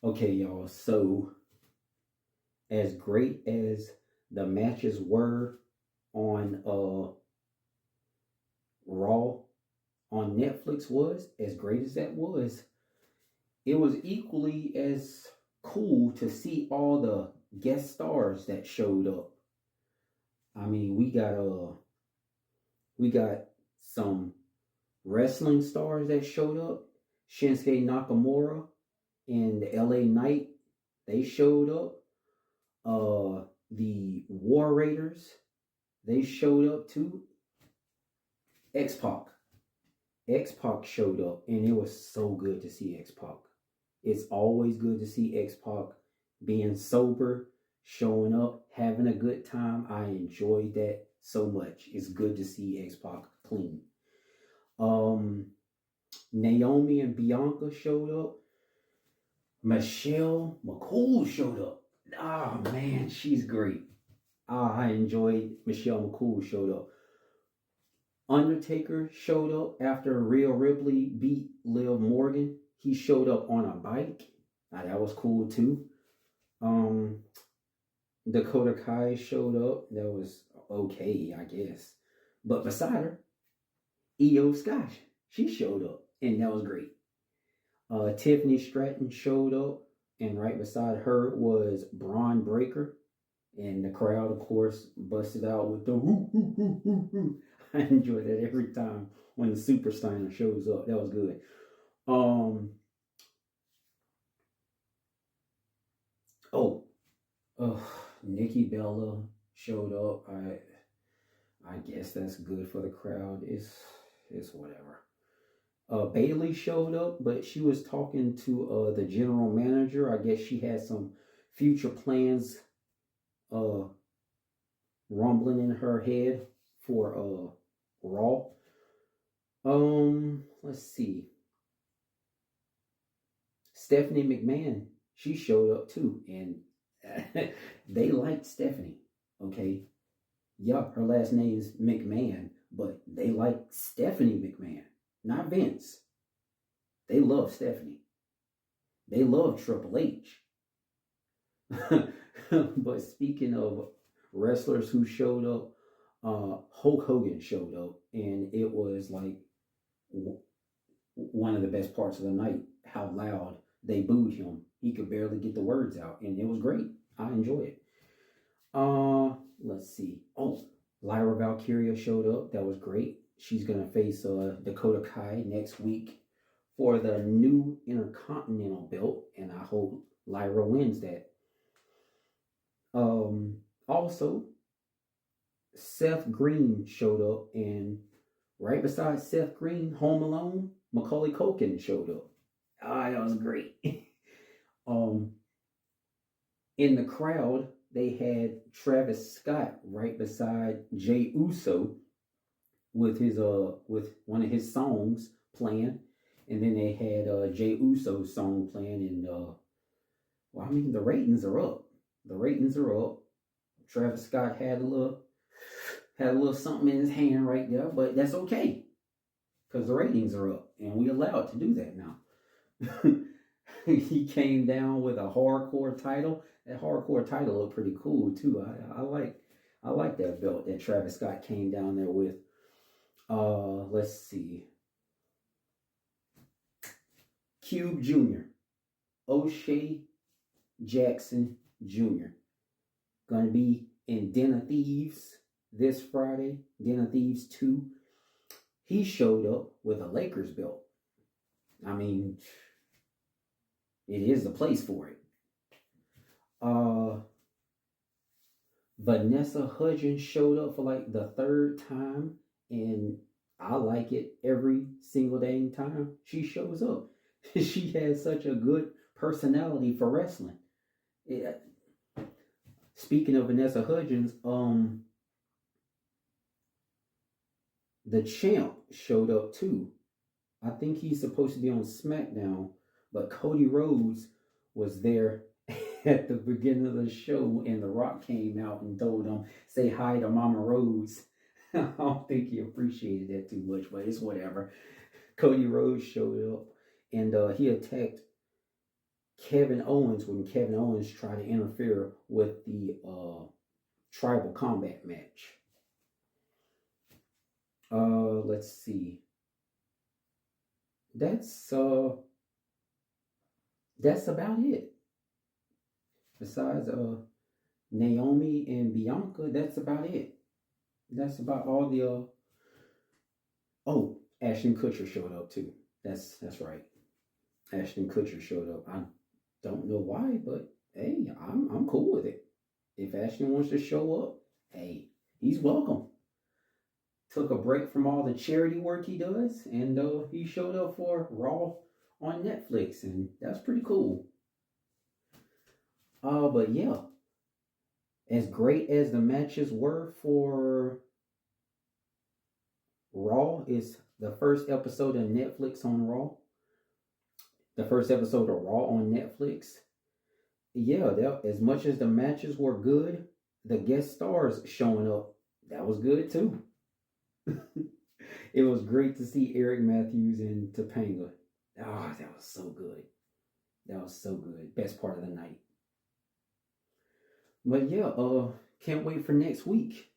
Okay, y'all. So, as great as the matches were on Raw on Netflix was, as great as that was, it was equally as cool to see all the guest stars that showed up. I mean, we got some wrestling stars that showed up. Shinsuke Nakamura and the LA Knight, they showed up. The War Raiders, they showed up too. X Pac, X Pac showed up, and it was so good to see X Pac. It's always good to see X Pac being sober, showing up, having a good time. I enjoyed that so much. It's good to see X Pac clean. Um, Naomi and Bianca showed up. Michelle McCool showed up. Ah, man, she's great. I enjoyed Michelle McCool showed up. Undertaker showed up after Rhea Ripley beat Liv Morgan. He showed up on a bike. Now, that was cool too. Um, Dakota Kai showed up. That was okay, I guess. But beside her, Io Sky, she showed up, and that was great. Tiffany Stratton showed up, and right beside her was Braun Breaker. And the crowd, of course, busted out with the whoo, whoo, whoo, whoo, whoo. I enjoy that every time when the Super Steiner shows up. That was good. Um, oh, Nikki Bella showed up. I guess that's good for the crowd. It's whatever. Bailey showed up, but she was talking to the general manager. I guess she had some future plans uh, rumbling in her head for Raw. Let's see. Stephanie McMahon, she showed up too, and they liked Stephanie. Okay, yeah, her last name is McMahon, but they like Stephanie McMahon, not Vince. They love Stephanie. They love Triple H. But speaking of wrestlers who showed up, Hulk Hogan showed up, and it was like one of the best parts of the night. How loud they booed him! He could barely get the words out, and it was great. I enjoyed it. Let's see. Oh, Lyra Valkyria showed up. That was great. She's gonna face Dakota Kai next week for the new Intercontinental belt, and I hope Lyra wins that. Also, Seth Green showed up, and right beside Seth Green, Home Alone, Macaulay Culkin showed up. Ah, that was great. um, in the crowd, they had Travis Scott right beside Jay Uso with one of his songs playing, and then they had Jay Uso's song playing, and well, I mean the ratings are up. The ratings are up. Travis Scott had a little something in his hand right there, but that's okay because the ratings are up, and we allowed to do that now. He came down with a hardcore title. That hardcore title looked pretty cool too. I like that belt that Travis Scott came down there with. Let's see. Cube Jr. O'Shea Jackson Jr. Gonna be in Den of Thieves this Friday. Den of Thieves 2. He showed up with a Lakers belt. I mean, it is the place for it. Uh, Vanessa Hudgens showed up for like the third time, and I like it every single dang time she shows up. She has such a good personality for wrestling. Yeah. Speaking of Vanessa Hudgens, the champ showed up too. I think he's supposed to be on SmackDown, but Cody Rhodes was there at the beginning of the show, and The Rock came out and told him, "Say hi to Mama Rhodes." I don't think he appreciated that too much, but it's whatever. Cody Rhodes showed up, and he attacked Kevin Owens when Kevin Owens tried to interfere with the tribal combat match. Let's see. That's about it. Besides Naomi and Bianca, that's about it. That's about all the oh, Ashton Kutcher showed up too. That's right. Ashton Kutcher showed up. I don't know why, but hey, I'm cool with it. If Ashton wants to show up, hey, he's welcome. Took a break from all the charity work he does, and he showed up for Raw on Netflix, and that's pretty cool. But yeah, as great as the matches were for Raw, is the first episode of Netflix on Raw. The first episode of Raw on Netflix. Yeah, as much as the matches were good, the guest stars showing up, that was good too. It was great to see Eric Matthews and Topanga. Ah, that was so good. That was so good. Best part of the night. But yeah, can't wait for next week.